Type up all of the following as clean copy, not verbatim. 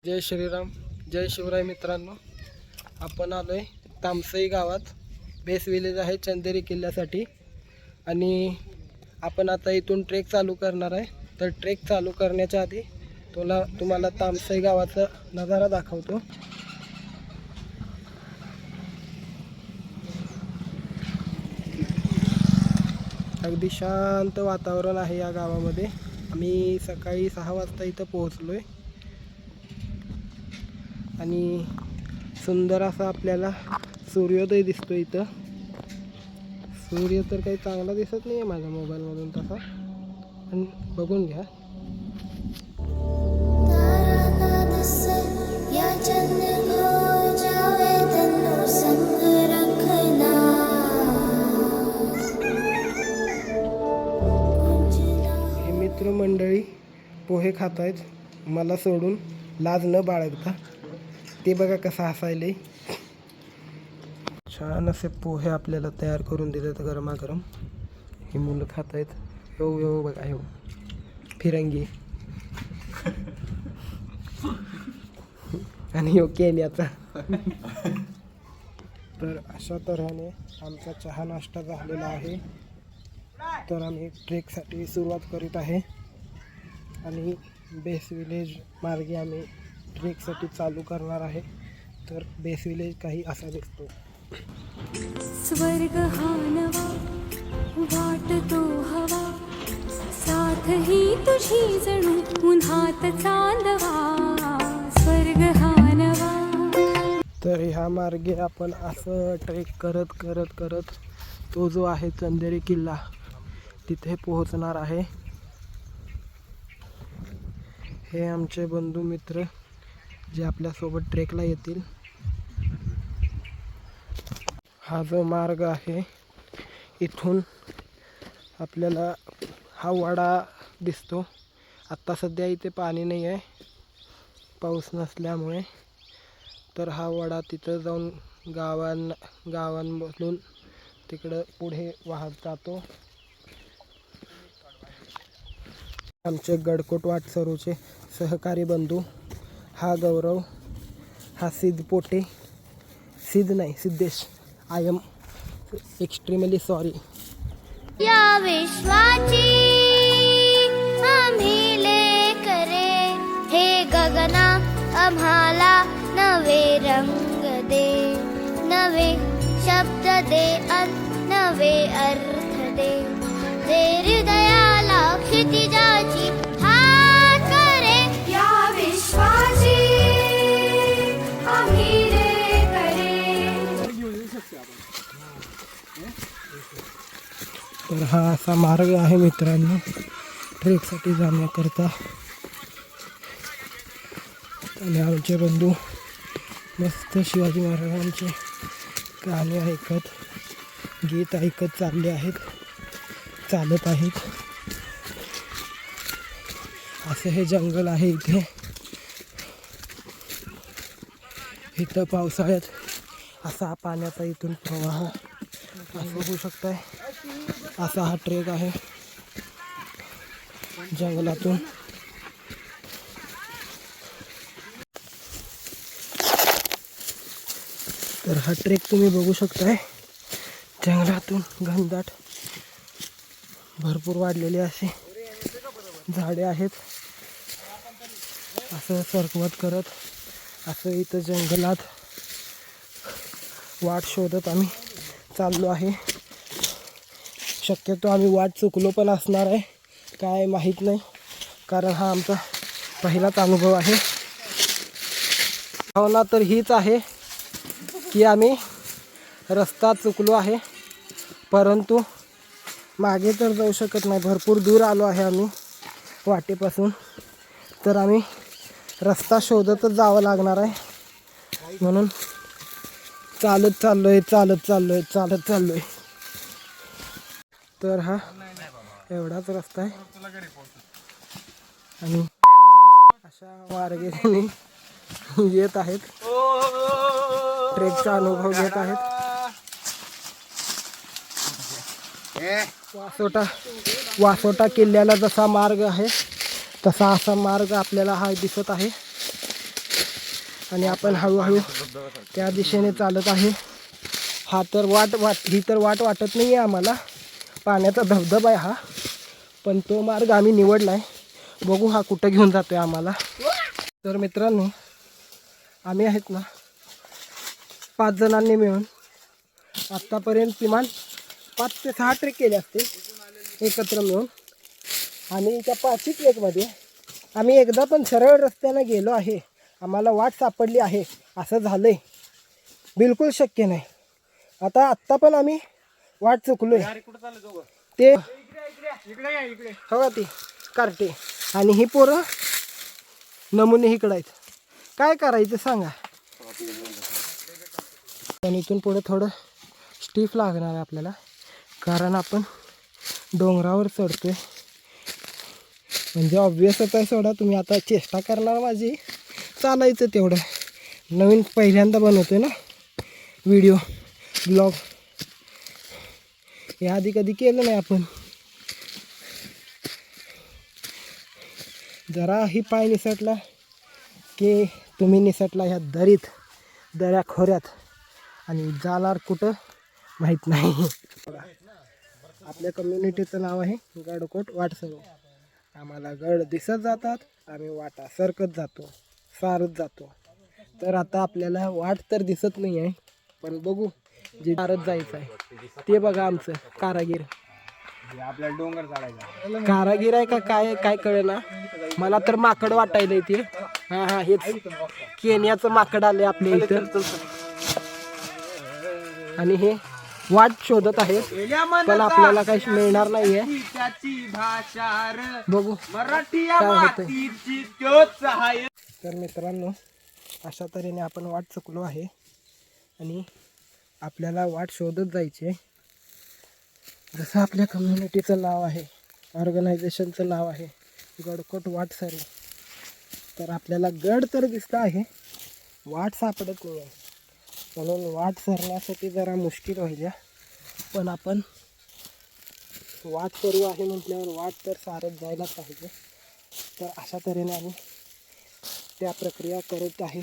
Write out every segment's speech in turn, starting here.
जय श्रीराम, जय शिवराय मित्रांनो. आपण आलोय तामसई गावात. बेस विलेज आहे चंदेरी किल्ल्यासाठी. आणि आपण आता इथून ट्रेक चालू करणार आहे. तर ट्रेक चालू करण्याच्या आधी तुम्हाला तामसई गावाचा नजारा दाखवतो. अगदी शांत वातावरण आहे या गावामध्ये. आम्ही सकाळी 6 वाजता इथं पोहोचलोय आणि सुंदर असा आपल्याला सूर्योदय दिसतो इथं. सूर्य तर काही चांगला दिसत नाही आहे माझ्या मोबाईलमधून तसा, पण बघून घ्या. हे मित्रमंडळी पोहे खात आहेत मला सोडून, लाज न बाळगता. ते बघा कसं हसायले. छान असे पोहे आपल्याला तयार करून दिलेत गरमागरम. ही मुलं खात आहेत. येऊ येऊ बघा, येऊ फिरंगी आणि यो केल्याचा. तर अशा तऱ्हेने आमचा चहा नाश्ता झालेला आहे. तर आम्ही ट्रेकसाठी सुरुवात करीत आहे आणि बेस विलेज मार्गे आम्ही ट्रेकसाठी चालू करणार आहे. तर बेस विलेज काही असा दिसतो. स्वर्ग हा नवा वाटतो हवा, साथ ही तुझी जणू उन्हात चांदवा. स्वर्ग हा नवा. तर ह्या मार्गे आपण असं ट्रेक करत करत करत तो जो आहे चंदेरी किल्ला तिथे पोहोचणार आहे. हे आमचे बंधू मित्र जे आपल्यासोबत ट्रेकला येतील. हा जो मार्ग आहे इथून आपल्याला हा वाडा दिसतो. आत्ता सध्या इथे पाणी नाही आहे पाऊस नसल्यामुळे. तर हा वाडा तिथं जाऊन गावांमधून तिकडं पुढे वाहत जातो. आमचे गडकोट वाटसरूचे सहकारी बंधू, हा गौरव, हा सिद्ध पोटे, सिद्ध नाही Siddhesh. I am extremely sorry. या विश्वाची आम्ही लेकरे, हे गगना आम्हाला नवे रंग दे, नवे शब्द दे नवे अर्थ दे. दे हृदयाला क्षितिजाची हात करे. या विश्वाची आम्ही लेकरे. तर हा असा मार्ग आहे मित्रांनो ट्रेकसाठी जाण्याकरता. आणि आमचे बंधू मस्त शिवाजी महाराजांचे गाणे ऐकत, गीत ऐकत चालत आहेत. असं हे जंगल आहे इथे. इथं पावसाळ्यात असा पाण्याचा इथून प्रवाह असं होऊ शकतंय. असा हा ट्रेक आहे जंगलातून. तर हा ट्रेक तुम्ही बघू शकताय. जंगलातून घनदाट भरपूर वाढलेले असे झाडे आहेत. असं सरकवत करत असं इथं जंगलात वाट शोधत आम्ही चाललो आहे. शक्यतो आम्ही वाट चुकलो पण असणार आहे, काय माहीत नाही, कारण हा आमचा पहिलाच अनुभव आहे. भावना तर हीच आहे की आम्ही रस्ता चुकलो आहे, परंतु मागे तर जाऊ शकत नाही. भरपूर दूर आलो आहे आम्ही वाटेपासून. तर आम्ही रस्ता शोधतच जावं लागणार आहे. म्हणून चालत चाललोय. तर हा एवढाच रस्ता आहे आणि अशा मार्गाने येत आहेत, ट्रेकचा अनुभव घेत आहेत. वासोटा किल्ल्याला जसा मार्ग आहे तसा असा मार्ग आपल्याला हा दिसत आहे. आणि आपण हळूहळू त्या दिशेने चालत आहे. हा तर ही तर वाट वाटत नाही आहे आम्हाला, पाण्याचा धबधबा आहे हा, पण तो मार्ग आम्ही निवडला आहे. बघू हा कुठं घेऊन जातो आहे आम्हाला. तर मित्रांनो, आम्ही आहेत ना 5 जणांनी मिळून आत्तापर्यंत किमान 5 ते 6 ट्रेक केले असतील एकत्र मिळून. आणि त्या 5ही ट्रेकमध्ये आम्ही एकदा पण सरळ रस्त्यानं गेलो आहे, आम्हाला वाट सापडली आहे असं झालं आहे बिलकुल शक्य नाही. आत्ता पण आम्ही वाट चुकलो आहे. ते हो ती कार्टे आणि ही पोरं नमुने इकडं आहेत. काय करायचं सांगा. पण इथून पुढे थोडं स्टीफ लागणार आहे आपल्याला, कारण आपण डोंगरावर चढतोय. म्हणजे ऑब्वियसच आहे सोडा, तुम्ही आता चेष्टा करणार माझी. चालायचं तेवढं, नवीन पहिल्यांदा बनवतोय ना व्हिडिओ ब्लॉग, याआधी कधी केलं नाही आपण. जरा ही पाय निसटला की तुम्ही निसटला ह्या दऱ्या खोऱ्यात, आणि जाणार कुठं माहीत नाही. आपल्या कम्युनिटीचं नाव आहे गडकोट वाटसरू. आम्हाला गड दिसत जातात, आम्ही वाटा सरकत जातो, सारत जातो. तर आता आपल्याला वाट तर दिसत नाही आहे, पण बघू जे सारत जायचं आहे ते बघा. आमचं कारागीर आपल्याला डोंगर चढायचा कारागीर आहे का काय कळेना मला तर. माकड वाटायला ते, हा हेच केनियाचं माकड आले आपल्या इथं, आणि हे वाट शोधत आहेत, पण आपल्याला काही मिळणार नाहीये. बघू काय होतंय. तर मित्रांनो, अशा तऱ्हेने आपण वाट चुकलो आहे आणि आपल्याला वाट शोधत जायची आहे. जसं आपल्या कम्युनिटीचं नाव आहे, ऑर्गनायझेशनचं नाव आहे गडकोट वाटसरू. तर आपल्याला गड तर दिसतं आहे, वाट सापडत नाही आहे. म्हणून वाट सरण्यासाठी जरा मुश्किल होईल. पण आपण वाट करू आहे म्हटल्यावर वाट तर सारत जायला पाहिजे. तर अशा तऱ्हेने आम्ही त्या प्रक्रिया करत आहे,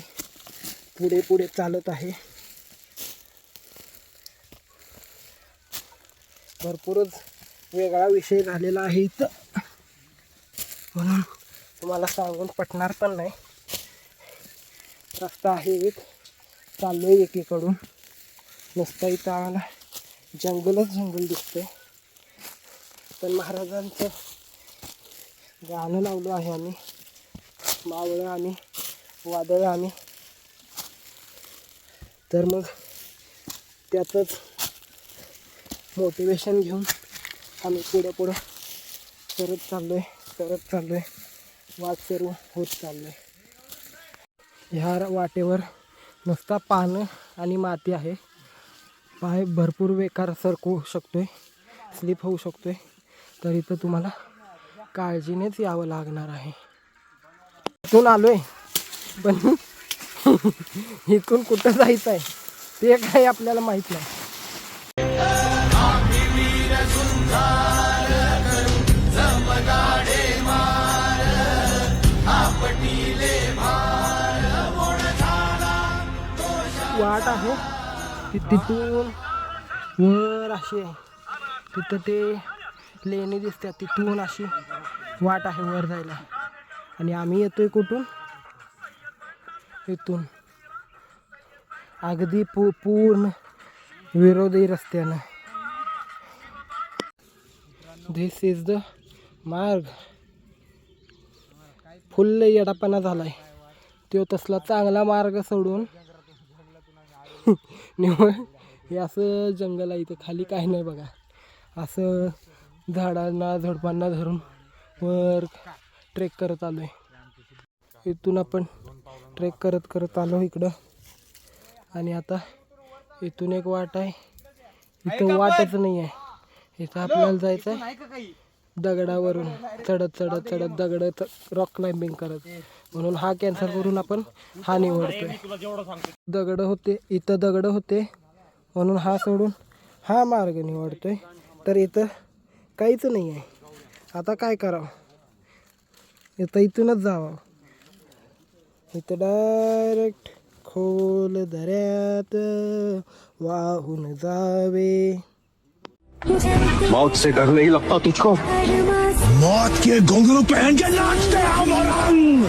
पुढे चालत आहे. भरपूरच वेगळा विषय झालेला आहे इथं, म्हणून तुम्हाला सांगून पटणार पण नाही. रस्ता आहे एक, चाललो आहे एकीकडून, नुसतं इथं आम्हाला जंगल दिसतंय. पण महाराजांचं गाणं लावलं आहे आम्ही, मावळं आम्ही वादळ आम्ही. तर मग त्याचंच मोटिवेशन घेऊन आम्ही पुढं करत चाललोय, वाटसरू होत चाललोय. ह्या वाटेवर नुसता पानं आणि माती आहे. पाय भरपूर बेकार सरकू शकतोय, स्लिप होऊ शकतोय. तर इथं तुम्हाला काळजीनेच यावं लागणार आहे. इथून आलोय, पण इथून कुठं जायचं आहे ते काही आपल्याला माहीत नाही. वाट आहे तिथून वर अशी आहे, तिथं ते लेणी दिसतात, तिथून अशी वाट आहे वर जायला. आणि आम्ही येतोय कुठून, इथून अगदी पूर्ण विरोधी रस्त्यानं. दिस इज द मार्ग. फुल्ल येडापणा झालाय तो, तसला चांगला मार्ग सोडून हे असं जंगल आहे. इथं खाली काही नाही बघा, असं झुडपांना धरून वर ट्रेक करत आलो आहे. इथून आपण ट्रेक करत आलो इकडं. आणि आता इथून एक वाट आहे, इथं वाटच नाही आहे. इथं आपल्याला जायचं आहे दगडावरून चढत दगड रॉक क्लाइम्बिंग करत. म्हणून हा कॅन्सल करून आपण हा निवडतोय. दगड होते म्हणून हा सोडून हा मार्ग निवडतोय. तर इथं काहीच नाही आहे. आता काय करावं, इथूनच जावं. इथं डायरेक्ट खोल दऱ्यात वाहून जावे. मौत से डर नहीं लगता तुझको? मौत के घुंघरू पहन के नाचते हम.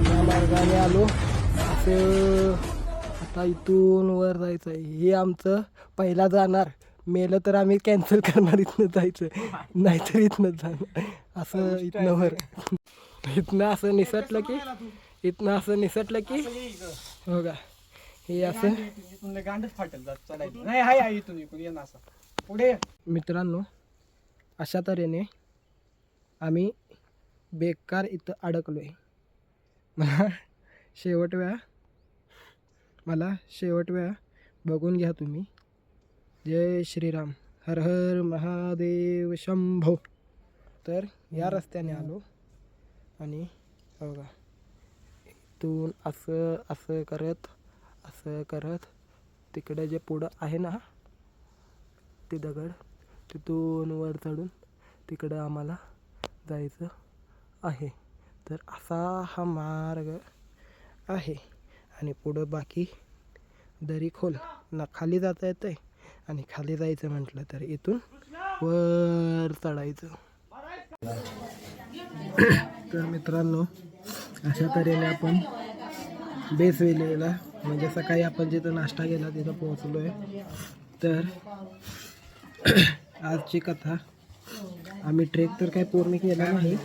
या मार्गाने आलो. असं आता इथून वर जायचं आहे. हे आमचं पहिला जाणार. मेलं तर आम्ही कॅन्सल करणार इथनं जायचं, नाहीतर इथनं जाणार. असं इथनं वर इथनं असं निसटलं की हो का हे असं. इथून गांडच फाटेल जात चढायचं नाही. हाय इथून इकडून ये ना असं पुढे. मित्रांनो, अशा तऱ्हेने आम्ही बेकार इथं अडकलो आहे. मला शेवट वेळा बघून घ्या तुम्ही. जय श्रीराम, हर हर महादेव शंभो. तर या रस्त्याने आलो आणि बघा इथून असं करत तिकडे जे पुढं आहे ना ते दगड, तिथून वर चढून तिकडं आम्हाला जायचं आहे. तर असा हा मार्ग आहे आणि पुढं बाकी दरी खोल ना, खाली जाता येतं आहे. आणि खाली जायचं म्हटलं तर इथून वर चढायचं. तर मित्रांनो, अशा तऱ्हेने आपण बेस वेलेला म्हणजे सकाळी आपण जिथं नाश्ता केला तिथं पोहोचलो आहे. तर आजची कथा, आम्ही ट्रेक तर काही पूर्ण केला नाही,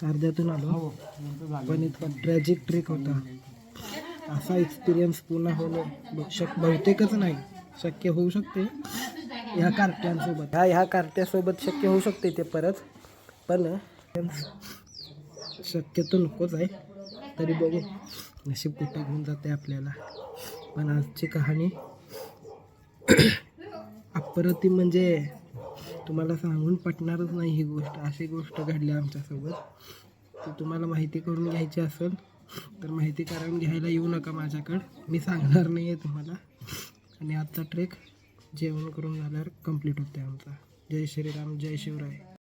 अर्ध्यातून आलो. पण इतका ट्रॅजिक ट्रेक होता. असा एक्सपिरियन्स पुन्हा होणं बहुतेकच नाही. शक्य होऊ शकते ह्या कार्ट्यांसोबत, ह्या कार्ट्यासोबत शक्य होऊ शकते ते परत, पण शक्यतो नकोच आहे. तरी बघू नशीब कुठं घेऊन जाते आपल्याला. पण आजची कहाणी अप्रतिम, म्हणजे तुम्हाला सांगून पटणारच नाही ही गोष्ट. अशी गोष्ट घडली आमच्यासोबत. ती तुम्हाला माहिती करून घ्यायची असेल तर माहिती करून घ्यायला येऊ नका माझ्याकडं, मी सांगणार नाही आहे तुम्हाला. आणि आजचा ट्रेक जेवण करून झाल्यावर कंप्लीट होते आमचा. जय श्रीराम, जय शिवराय.